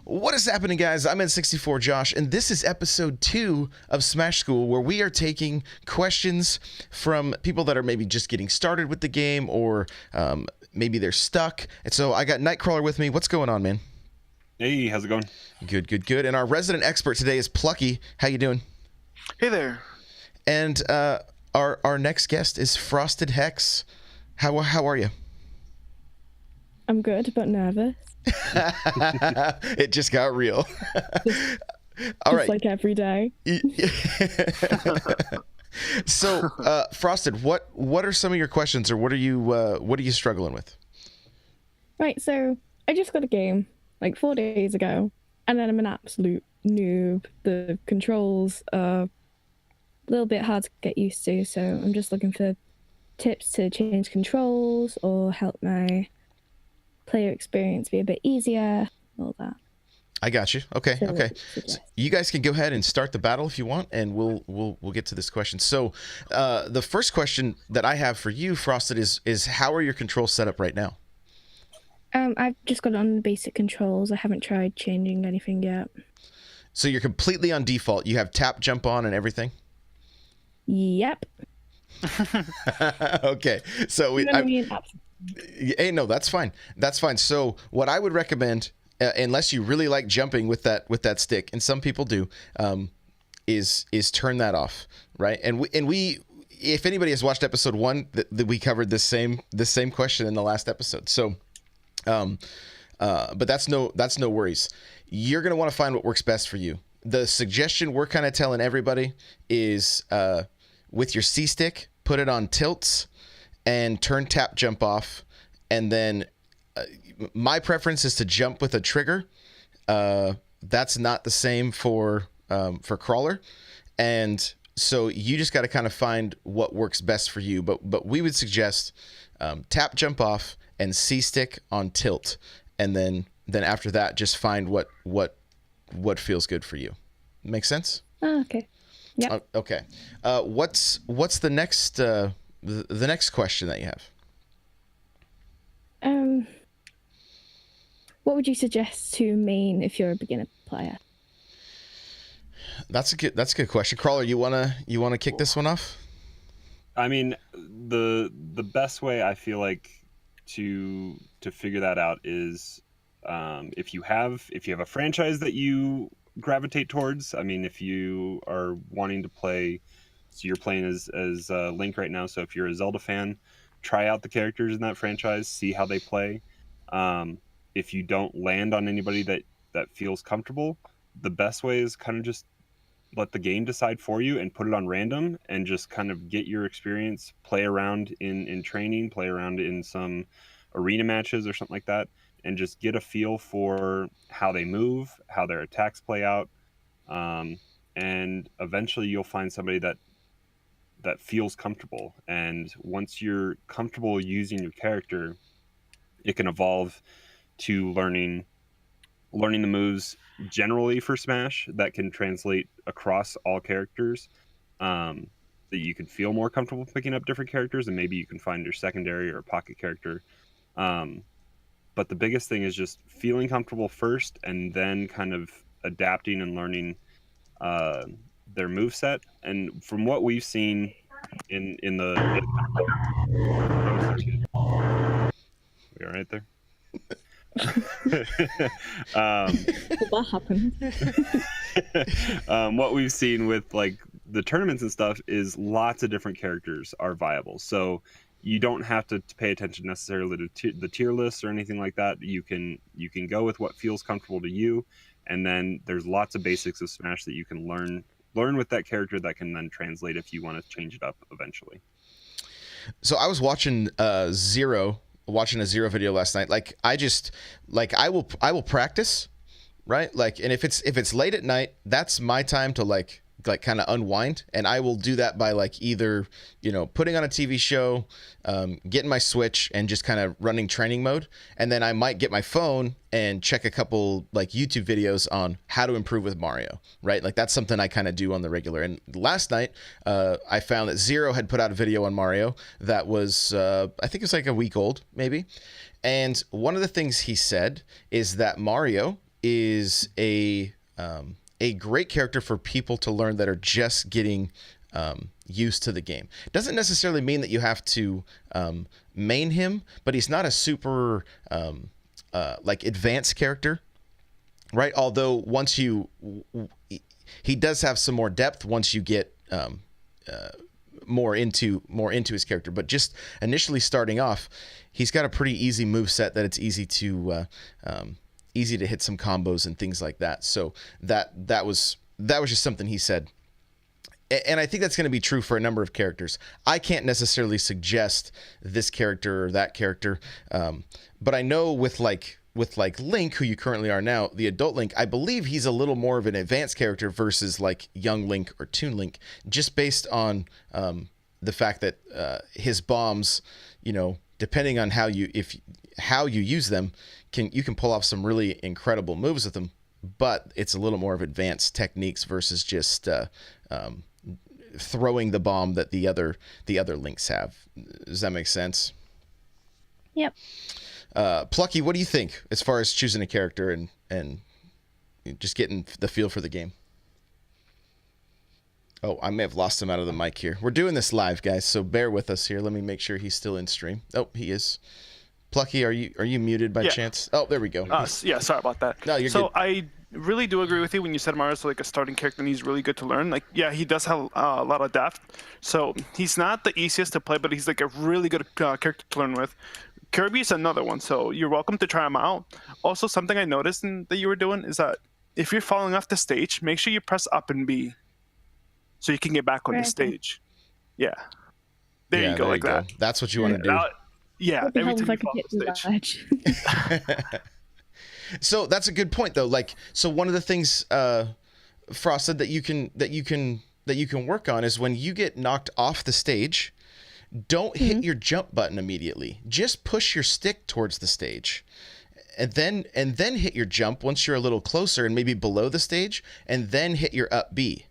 What is happening, guys? I'm N64 Josh, and this is episode 2 of Smash School, where we are taking questions from people that are maybe just getting started with the game, or maybe they're stuck. And so I got Nightcrawler with me. What's going on, man? Hey, how's it going? Good. And our resident expert today is Plucky. How you doing? Hey there. And our next guest is Frosted Hex. How are you? I'm good, but nervous. It just got real. All right. Like every day. So, Frosted, what are some of your questions, or what are you struggling with? Right, so I just got a game like 4 days ago, and then I'm an absolute noob. The controls are a little bit hard to get used to, so I'm just looking for tips to change controls or help my player experience be a bit easier, all that. I got you. Okay. So you guys can go ahead and start the battle if you want, and we'll get to this question. So, the first question that I have for you, Frosted, is how are your controls set up right now? I've just got it on the basic controls. I haven't tried changing anything yet. So you're completely on default. You have tap, jump on, and everything? Yep. Okay. So hey, no, that's fine. That's fine. So what I would recommend, unless you really like jumping with that stick, and some people do, is turn that off, right? And we if anybody has watched episode 1, that we covered this same question in the last episode. So, but that's no worries. You're gonna want to find what works best for you. The suggestion we're kind of telling everybody is, with your C stick, put it on tilts and turn tap jump off, and then my preference is to jump with a trigger. That's not the same for crawler, and so you just got to kind of find what works best for you. But we would suggest tap jump off and C stick on tilt, and then after that just find what feels good for you. Make sense? Oh, okay. Yeah. Okay. What's the next the next question that you have? What would you suggest to main if you're a beginner player? That's a good question. Crawler, you wanna kick this one off? I mean, the best way I feel like to figure that out is if you have a franchise that you gravitate towards. I mean, if you are wanting to play, so you're playing as Link right now. So if you're a Zelda fan, try out the characters in that franchise, see how they play. If you don't land on anybody that feels comfortable, the best way is kind of just let the game decide for you and put it on random and just kind of get your experience, play around in training, play around in some arena matches or something like that, and just get a feel for how they move, how their attacks play out, and eventually you'll find somebody that feels comfortable. And once you're comfortable using your character, it can evolve to learning the moves generally for Smash that can translate across all characters, that you can feel more comfortable picking up different characters, and maybe you can find your secondary or pocket character. But the biggest thing is just feeling comfortable first, and then kind of adapting and learning their moveset. And from what we've seen in the we all right there? What happened? What we've seen with like the tournaments and stuff is lots of different characters are viable. So you don't have to pay attention necessarily to the tier lists or anything like that. You can go with what feels comfortable to you, and then there's lots of basics of Smash that you can learn with that character that can then translate if you want to change it up eventually. So I was watching a Zero video last night. I will practice, right? Like, and if it's late at night, that's my time to like kind of unwind, and I will do that by like either, putting on a TV show, getting my Switch and just kind of running training mode, and then I might get my phone and check a couple like YouTube videos on how to improve with Mario, right? Like that's something I kind of do on the regular. And last night I found that Zero had put out a video on Mario that was I think it was like a week old maybe, and one of the things he said is that Mario is a great character for people to learn that are just getting used to the game. Doesn't necessarily mean that you have to main him, but he's not a super like advanced character, right? Although once he does have some more depth once you get more into his character. But just initially starting off, he's got a pretty easy move set that it's easy to hit some combos and things like that. So that was just something he said. And I think that's going to be true for a number of characters. I can't necessarily suggest this character or that character, but I know with Link, who you currently are now, the adult Link, I believe he's a little more of an advanced character versus like young Link or Toon Link, just based on the fact that his bombs, depending on how you use them, you can pull off some really incredible moves with them. But it's a little more of advanced techniques versus just throwing the bomb that the other Links have. Does that make sense? Yep. Plucky, what do you think as far as choosing a character and just getting the feel for the game? Oh, I may have lost him out of the mic here. We're doing this live, guys, so bear with us here. Let me make sure he's still in stream. Oh, he is. Plucky, are you muted by chance? Oh, there we go. Yeah, sorry about that. No, you're good. So I really do agree with you when you said Mario's like a starting character and he's really good to learn. Like, yeah, he does have a lot of depth. So he's not the easiest to play, but he's like a really good character to learn with. Kirby's another one, so you're welcome to try him out. Also, something I noticed that you were doing is that if you're falling off the stage, make sure you press up and B so you can get back on the stage. Yeah. There you go, like that. That's what you want to do. Yeah, every time you fall off the stage. So that's a good point, though. Like, so one of the things Frost said that you can work on is when you get knocked off the stage, don't hit your jump button immediately. Just push your stick towards the stage, and then hit your jump once you're a little closer and maybe below the stage, and then hit your up B,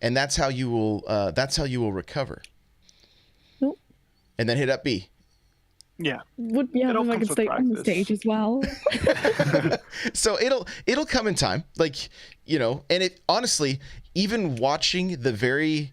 and that's how you will recover. Nope. And then hit up B. Yeah. Would be having like a stay on the stage as well. So it'll come in time, like, and it honestly, even watching the very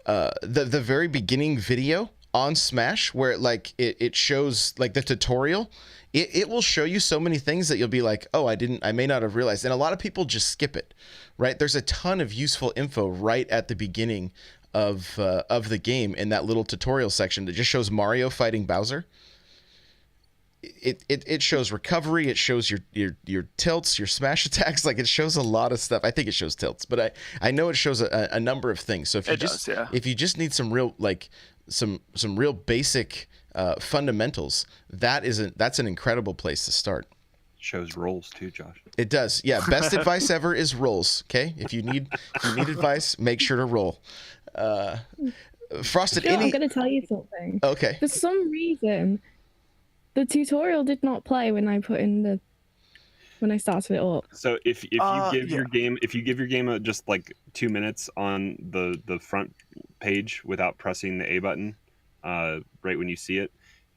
the very beginning video on Smash where it shows like the tutorial, it will show you so many things that you'll be like, oh, I may not have realized. And a lot of people just skip it, right? There's a ton of useful info right at the beginning of the game in that little tutorial section that just shows Mario fighting Bowser. It shows recovery, it shows your tilts, your smash attacks, like it shows a lot of stuff. I think it shows tilts, but I know it shows a number of things. So if you just need some real some real basic fundamentals, that's an incredible place to start. Shows rolls too, Josh. It does. Yeah, best advice ever is rolls. Okay, if you need advice, make sure to roll. Frosted, I'm going to tell you something. Okay. For some reason, the tutorial did not play when I started it up. So if you give your game just like 2 minutes on the front page without pressing the A button, right when you see it,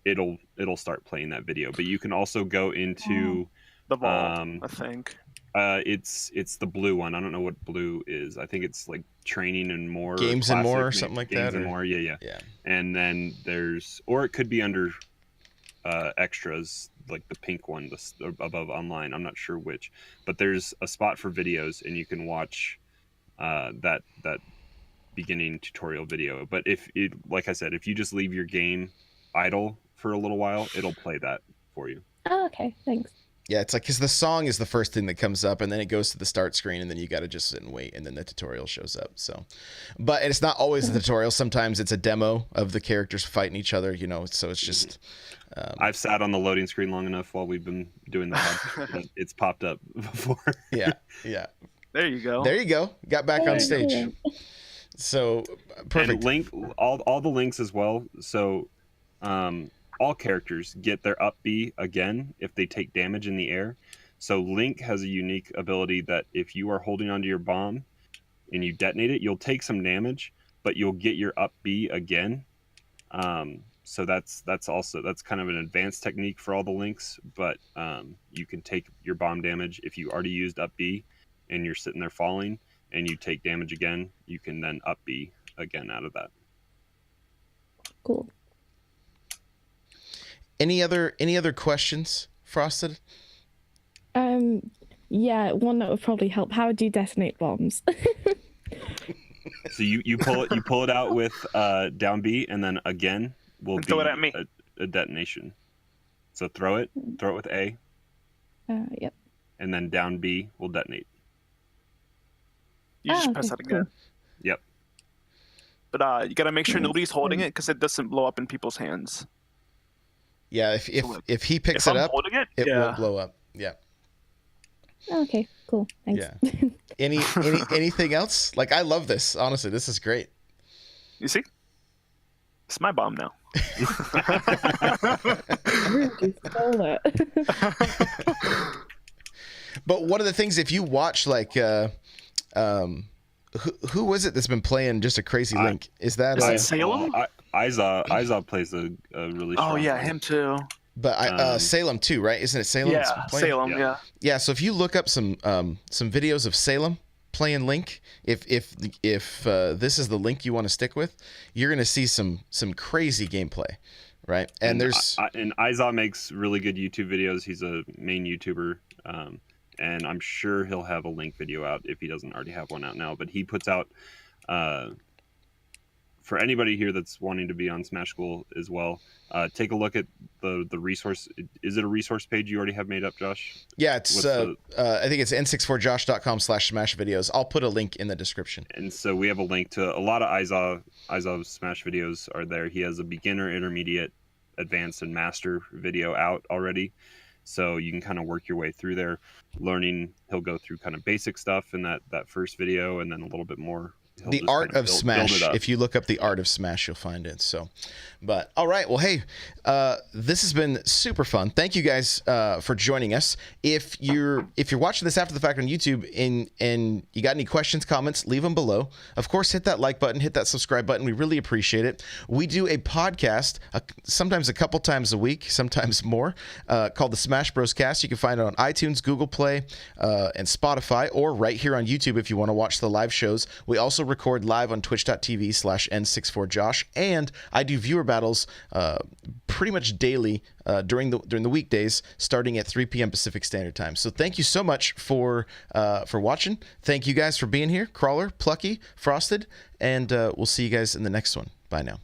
it'll start playing that video. But you can also go into the vault, I think. It's the blue one. I don't know what blue is. I think it's like training and more, games and more, or something like that. Games and more, yeah. And then or it could be under extras, like the pink one, above online. I'm not sure which, but there's a spot for videos, and you can watch that beginning tutorial video. But like I said, if you just leave your game idle for a little while, it'll play that for you. Oh, okay, thanks. Yeah, it's like, because the song is the first thing that comes up, and then it goes to the start screen, and then you got to just sit and wait, and then the tutorial shows up. So, but it's not always the tutorial. Sometimes it's a demo of the characters fighting each other, so it's just... I've sat on the loading screen long enough while we've been doing the podcast. It's popped up before. Yeah. There you go. Got back on stage. So, perfect. And Link, all the links as well. So, all characters get their up B again if they take damage in the air. So Link has a unique ability that if you are holding onto your bomb and you detonate it, you'll take some damage, but you'll get your up B again. So that's kind of an advanced technique for all the links, but you can take your bomb damage if you already used up B and you're sitting there falling and you take damage again, you can then up B again out of that. Cool. Any other questions, Frosted? Yeah, one that would probably help. How do you detonate bombs? So you pull it out with down B, and then again will be throw it at me. A detonation. So throw it with A, Yep. and then down B will detonate. You just Ah, press okay, that again. cool. Yep. But you gotta make sure Nice. nobody's holding it because it doesn't blow up in people's hands. Yeah, if he picks If it I'm up, holding it, it yeah. won't blow up. Yeah. Okay, cool. Thanks. Yeah. Anything else? Like, I love this. Honestly, this is great. You see? It's my bomb now. Rude, you stole it. But one of the things, if you watch like who was it that's been playing just a crazy link? Is that Is it Salem? Iza plays a really strong Oh yeah, one. him too. but Salem too, right? Isn't it Salem? that's been Yeah, playing? Salem. Yeah. Yeah. Yeah, so if you look up some videos of Salem playing Link, if this is the Link you want to stick with, you're gonna see some crazy gameplay, right? And there's and Iza makes really good YouTube videos. He's a main YouTuber, and I'm sure he'll have a Link video out if he doesn't already have one out now. But he puts out for anybody here that's wanting to be on Smash School as well. Take a look at the resource. Is it a resource page you already have made up, Josh? yeah, it's I think it's n64josh.com/smash videos. I'll put a link in the description. And so we have a link to a lot of Iza Smash videos are there. He has a beginner, intermediate, advanced, and master video out already. So you can kind of work your way through there, learning. He'll go through kind of basic stuff in that first video, and then a little bit more. He'll The just Art kind of build Smash. it up. If you look up the Art of Smash, you'll find it. So, but all right. Well, hey, this has been super fun. Thank you guys for joining us. If you're watching this after the fact on YouTube and you got any questions, comments, leave them below. Of course, hit that like button, hit that subscribe button. We really appreciate it. We do a podcast sometimes a couple times a week, sometimes more, called the Smash Bros Cast. You can find it on iTunes, Google Play, and Spotify, or right here on YouTube if you want to watch the live shows. We also record live on twitch.tv/n64josh, and I do viewer battles pretty much daily during the weekdays, starting at 3 p.m. Pacific Standard Time. So thank you so much for watching. Thank you guys for being here, Crawler, Plucky, Frosted, and we'll see you guys in the next one. Bye now.